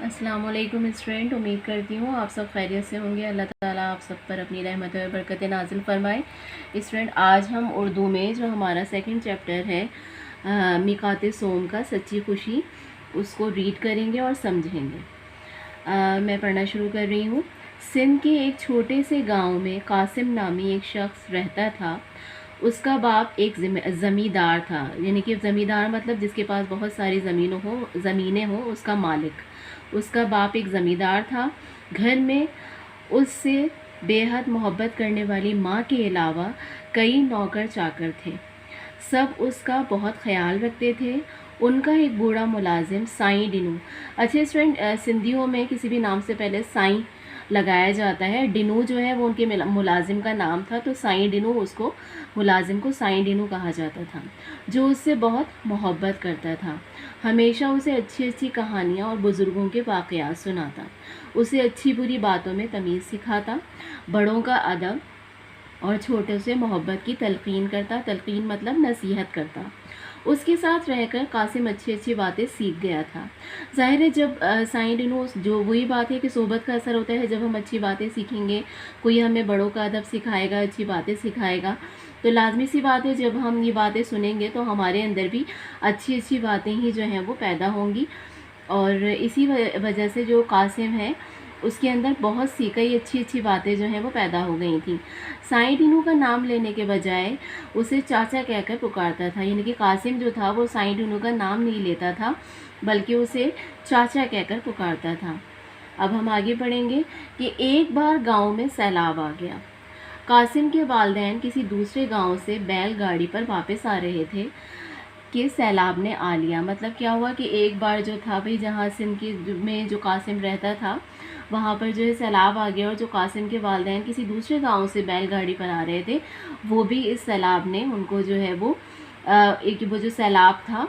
अस्सलाम वालेकुम स्टूडेंट, उम्मीद करती हूँ आप सब खैरियत से होंगे। अल्लाह ताला आप सब पर अपनी रहमत और बरकत नाजिल फरमाए। स्टूडेंट, आज हम उर्दू में जो हमारा सेकंड चैप्टर है मिकाते सोम का सच्ची खुशी, उसको रीड करेंगे और समझेंगे। मैं पढ़ना शुरू कर रही हूँ। सिंध के एक छोटे से गांव में कासिम नामी एक शख्स रहता था। उसका बाप एक ज़मींदार था, यानी कि ज़मींदार मतलब जिसके पास बहुत सारी ज़मीनें हो, उसका मालिक। उसका बाप एक ज़मींदार था। घर में उससे बेहद मोहब्बत करने वाली माँ के अलावा कई नौकर चाकर थे। सब उसका बहुत ख्याल रखते थे। उनका एक बूढ़ा मुलाजिम साईं डिनू। अच्छे स्टूडेंट, सिंधियों में किसी भी नाम से पहले साईं लगाया जाता है। डिनू जो है वो उनके मुलाजिम का नाम था, तो साईं डिनू उसको मुलाजिम को साईं डिनू कहा जाता था, जो उससे बहुत मोहब्बत करता था। हमेशा उसे अच्छी अच्छी कहानियाँ और बुज़ुर्गों के वाक़यात सुनाता। उसे अच्छी बुरी बातों में तमीज़ सिखाता, बड़ों का अदब और छोटे से मोहब्बत की तलक़ीन करता। तलक़ीन मतलब नसीहत करता। उसके साथ रहकर कासिम अच्छी अच्छी बातें सीख गया था। ज़ाहिर है, जब साईं डिनू, जो वही बात है कि सोहबत का असर होता है। जब हम अच्छी बातें सीखेंगे, कोई हमें बड़ों का अदब सिखाएगा, अच्छी बातें सिखाएगा, तो लाजमी सी बात है जब हम ये बातें सुनेंगे तो हमारे अंदर भी अच्छी अच्छी बातें ही जो हैं वो पैदा होंगी। और इसी वजह से जो कासिम है उसके अंदर बहुत सी कई अच्छी अच्छी बातें जो हैं वो पैदा हो गई थी। साईं डिनू का नाम लेने के बजाय उसे चाचा कहकर पुकारता था, यानी कि कासिम जो था वो साईं डिनू का नाम नहीं लेता था, बल्कि उसे चाचा कहकर पुकारता था। अब हम आगे पढ़ेंगे कि एक बार गांव में सैलाब आ गया। कासिम के वालिदैन किसी दूसरे गांव से बैलगाड़ी पर वापस आ रहे थे कि सैलाब ने आ लिया। मतलब क्या हुआ कि एक बार जो था भाई, जहाँ सिंध की में जो कासिम रहता था वहाँ पर जो है सैलाब आ गया, और जो कासिम के वालिदैन किसी दूसरे गांव से बैलगाड़ी पर आ रहे थे, वो भी इस सैलाब ने उनको जो है वो वो जो सैलाब था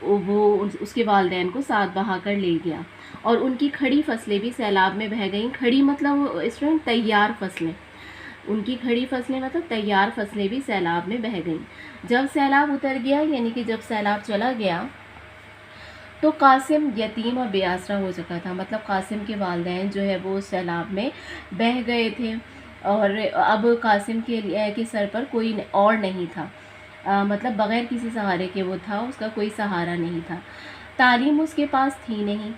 वो उसके वालिदैन को साथ बहा कर ले गया। और उनकी खड़ी फसलें भी सैलाब में बह गईं। खड़ी मतलब स्टूडेंट तैयार फसलें, उनकी खड़ी फसलें मतलब तैयार फसलें भी सैलाब में बह गईं। जब सैलाब उतर गया, यानी कि जब सैलाब चला गया, तो कासिम यतीम और बेआसरा हो चुका था। मतलब कासिम के वालिदैन जो है वो सैलाब में बह गए थे, और अब कासिम के सर पर कोई और नहीं था। मतलब बग़ैर किसी सहारे के वो था, उसका कोई सहारा नहीं था। तालीम उसके पास थी नहीं।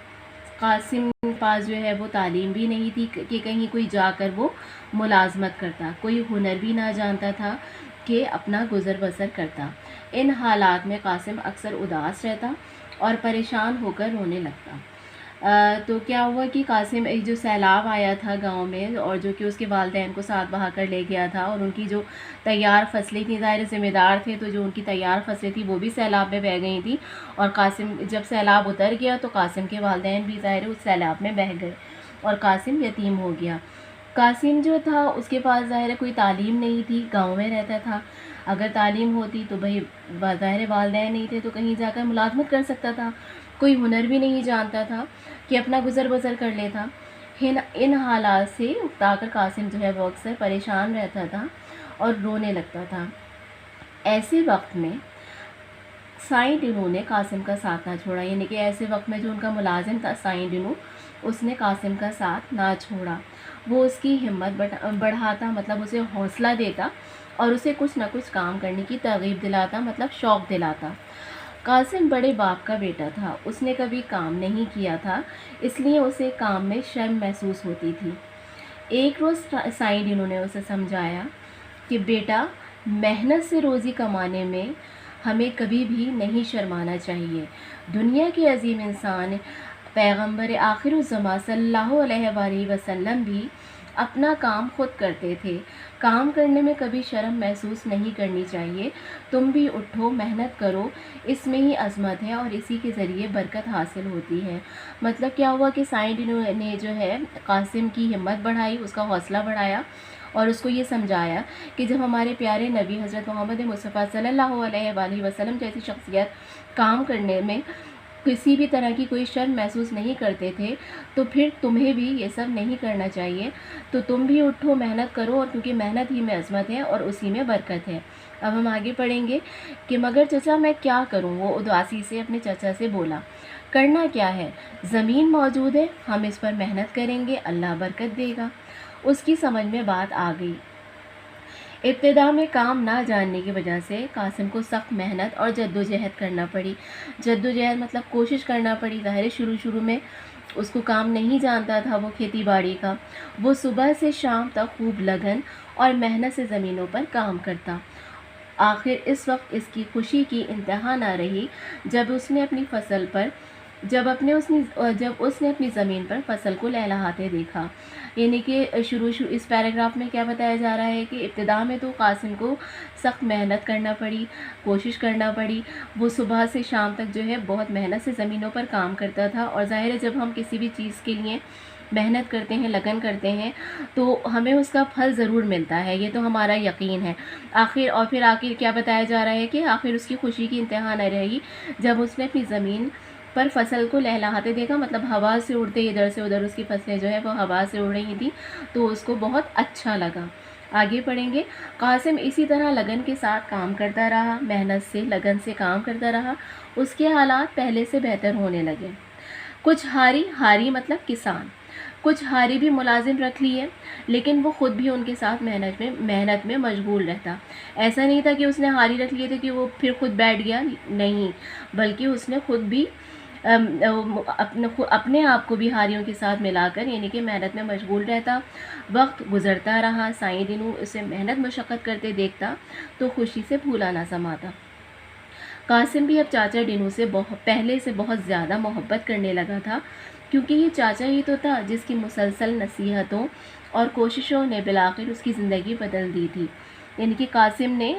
कासिम के पास जो है वो तालीम भी नहीं थी कि कहीं कोई जाकर वो मुलाजमत करता। कोई हुनर भी ना जानता था कि अपना गुज़र बसर करता। इन हालात में कासिम अक्सर उदास रहता और परेशान होकर रोने लगता। तो क्या हुआ कि कासिम, एक जो सैलाब आया था गांव में, और जो कि उसके वालिदैन को साथ बहा कर ले गया था, और उनकी जो तैयार फसलें थी, ज़ाहिर ज़िम्मेदार थे, तो जो उनकी तैयार फसलें थी वो भी सैलाब में बह गई थी। और कासिम, जब सैलाब उतर गया तो कासिम के वालिदैन भी ज़ाहिर उस सैलाब में बह गए और कासिम यतीम हो गया। कासिम जो था उसके पास ज़ाहिर कोई तालीम नहीं थी, गांव में रहता था। अगर तालीम होती तो भाई ज़ाहिर वालिदैन नहीं थे तो कहीं जाकर मुलाजमत कर सकता था। कोई हुनर भी नहीं जानता था कि अपना गुज़र बसर कर लेता। इन हालात से उकताकर कासिम जो है वो अक्सर परेशान रहता था और रोने लगता था। ऐसे वक्त में साईं डिनू ने कासिम का साथ ना छोड़ा, यानी कि ऐसे वक्त में जो उनका मुलाजिम था साईं डिनू, उसने कासिम का साथ ना छोड़ा। वो उसकी हिम्मत बढ़ाता, मतलब उसे हौसला देता और उसे कुछ ना कुछ काम करने की तरगीब दिलाता, मतलब शौक़ दिलाता। कासिम बड़े बाप का बेटा था। उसने कभी काम नहीं किया था, इसलिए उसे काम में शर्म महसूस होती थी। एक रोज़ साईं डिनू ने उसे समझाया कि बेटा, मेहनत से रोज़ी कमाने में हमें कभी भी नहीं शर्माना चाहिए। दुनिया के अजीम इंसान पैगंबर आखिरुज़्ज़मा सल्लल्लाहु अलैहि वसल्लम भी अपना काम खुद करते थे। काम करने में कभी शर्म महसूस नहीं करनी चाहिए। तुम भी उठो, मेहनत करो, इसमें ही अज़मत है और इसी के ज़रिए बरकत हासिल होती है। मतलब क्या हुआ कि साईं डिनू ने जो है कासिम की हिम्मत बढ़ाई, उसका हौसला बढ़ाया और उसको ये समझाया कि जब हमारे प्यारे नबी हज़रत मोहम्मद मुस्तफ़ा सल्लल्लाहु अलैहि वसल्लम जैसी शख्सियत काम करने में किसी भी तरह की कोई शर्म महसूस नहीं करते थे, तो फिर तुम्हें भी ये सब नहीं करना चाहिए। तो तुम भी उठो, मेहनत करो, और क्योंकि मेहनत ही में अज़मत है और उसी में बरकत है। अब हम आगे पढ़ेंगे कि मगर चचा मैं क्या करूं, वो उदासी से अपने चचा से बोला। کرنا کیا ہے؟ زمین موجود ہے، ہم اس پر محنت کریں گے، اللہ برکت دے گا۔ اس کی سمجھ میں بات آ گئی۔ ابتدا میں کام نہ جاننے کی وجہ سے قاسم کو سخت محنت اور جد و جہد کرنا پڑی۔ جد و جہد مطلب کوشش کرنا پڑی۔ ظاہر شروع میں اس کو کام نہیں جانتا تھا وہ کھیتی باڑی کا۔ وہ صبح سے شام تک خوب لگن اور محنت سے زمینوں پر کام کرتا۔ آخر اس وقت اس کی خوشی کی انتہا نہ رہی جب اس نے اپنی زمین پر فصل کو لہلہاتے دیکھا۔ یعنی کہ اس پیراگراف میں کیا بتایا جا رہا ہے کہ ابتدا میں تو قاسم کو سخت محنت کرنا پڑی، کوشش کرنا پڑی۔ وہ صبح سے شام تک جو ہے بہت محنت سے زمینوں پر کام کرتا تھا، اور ظاہر ہے جب ہم کسی بھی چیز کے لیے محنت کرتے ہیں، لگن کرتے ہیں، تو ہمیں اس کا پھل ضرور ملتا ہے، یہ تو ہمارا یقین ہے۔ پھر آخر کیا بتایا جا رہا ہے کہ آخر اس کی خوشی کی انتہا نہ رہی جب اس نے اپنی زمین پر فصل کو لہلہاتے دیکھا، مطلب ہوا سے اڑتے ادھر سے ادھر اس کی فصلیں جو ہے وہ ہوا سے اڑ رہی تھیں، تو اس کو بہت اچھا لگا۔ آگے پڑھیں گے۔ قاسم اسی طرح لگن کے ساتھ کام کرتا رہا، محنت سے لگن سے کام کرتا رہا۔ اس کے حالات پہلے سے بہتر ہونے لگے۔ کچھ ہاری مطلب کسان، کچھ ہاری بھی ملازم رکھ لیے، لیکن وہ خود بھی ان کے ساتھ محنت میں مشغول رہتا۔ ایسا نہیں تھا کہ اس نے ہاری رکھ لیے تھے کہ وہ پھر خود بیٹھ گیا، نہیں، بلکہ اس نے خود بھی اپنے آپ کو بھی ہاریوں کے ساتھ ملا کر یعنی کہ محنت میں مشغول رہتا۔ وقت گزرتا رہا، سائیں دنوں اسے محنت مشقت کرتے دیکھتا تو خوشی سے پھولا نہ سماتا۔ قاسم بھی اب چاچا ڈینو سے پہلے سے بہت زیادہ محبت کرنے لگا تھا، کیونکہ یہ چاچا ہی تو تھا جس کی مسلسل نصیحتوں اور کوششوں نے بالآخر اس کی زندگی بدل دی تھی۔ یعنی کہ قاسم نے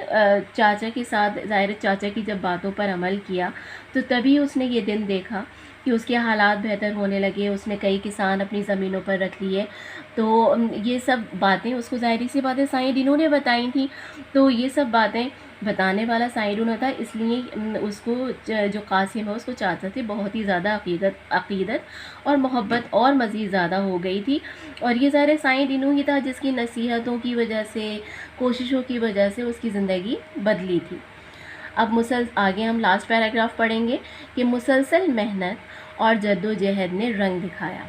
چاچا کے ساتھ ظاہر چاچا کی جب باتوں پر عمل کیا تو تبھی اس نے یہ دن دیکھا کہ اس کے حالات بہتر ہونے لگے، اس نے کئی کسان اپنی زمینوں پر رکھ لیے۔ تو یہ سب باتیں اس کو ظاہری سی باتیں سائیں ڈینو نے بتائی تھیں، تو یہ سب باتیں بتانے والا سائیں ڈینو تھا، اس لیے اس کو جو قاسم ہے اس کو چاچا سے بہت ہی زیادہ عقیدت اور محبت اور مزید زیادہ ہو گئی تھی۔ اور یہ ظاہر سائیں ڈینو ہی تھا جس کی نصیحتوں کی وجہ سے، کوششوں کی وجہ سے اس کی زندگی بدلی تھی۔ اب آگے ہم لاسٹ پیراگراف پڑھیں گے کہ مسلسل محنت اور جد و جہد نے رنگ دکھایا،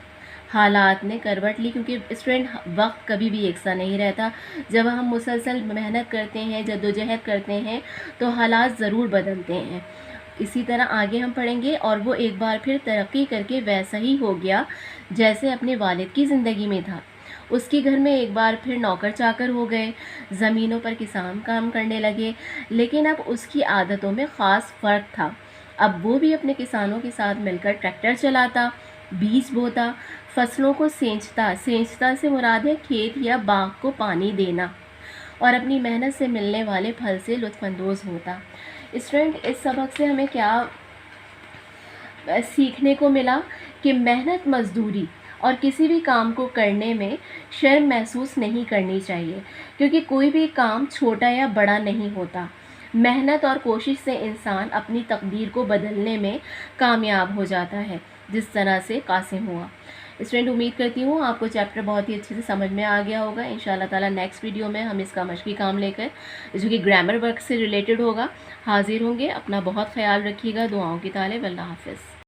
حالات نے کروٹ لی، کیونکہ اسٹوڈنٹ وقت کبھی بھی یکساں نہیں رہتا۔ جب ہم مسلسل محنت کرتے ہیں، جد و جہد کرتے ہیں تو حالات ضرور بدلتے ہیں۔ اسی طرح آگے ہم پڑھیں گے، اور وہ ایک بار پھر ترقی کر کے ویسا ہی ہو گیا جیسے اپنے والد کی زندگی میں تھا۔ اس کے گھر میں ایک بار پھر نوکر چاکر ہو گئے، زمینوں پر کسان کام کرنے لگے، لیکن اب اس کی عادتوں میں خاص فرق تھا۔ اب وہ بھی اپنے کسانوں کے ساتھ مل کر ٹریکٹر چلاتا، بیج بوتا، فصلوں کو سینچتا سے مراد ہے کھیت یا باغ کو پانی دینا، اور اپنی محنت سے ملنے والے پھل سے لطف اندوز ہوتا۔ اسٹوڈنٹ اس سبق سے ہمیں کیا سیکھنے کو ملا کہ محنت مزدوری اور کسی بھی کام کو کرنے میں شرم محسوس نہیں کرنی چاہیے، کیونکہ کوئی بھی کام چھوٹا یا بڑا نہیں ہوتا۔ محنت اور کوشش سے انسان اپنی تقدیر کو بدلنے میں کامیاب ہو جاتا ہے، جس طرح سے قاسم ہوا۔ اسٹوڈنٹ امید کرتی ہوں آپ کو چیپٹر بہت ہی اچھے سے سمجھ میں آ گیا ہوگا۔ انشاءاللہ تعالیٰ نیکسٹ ویڈیو میں ہم اس کا مشقی کام لے کر جو کہ گرامر ورک سے ریلیٹڈ ہوگا حاضر ہوں گے۔ اپنا بہت خیال رکھیے گا، دعاؤں کی طالب، اللہ حافظ۔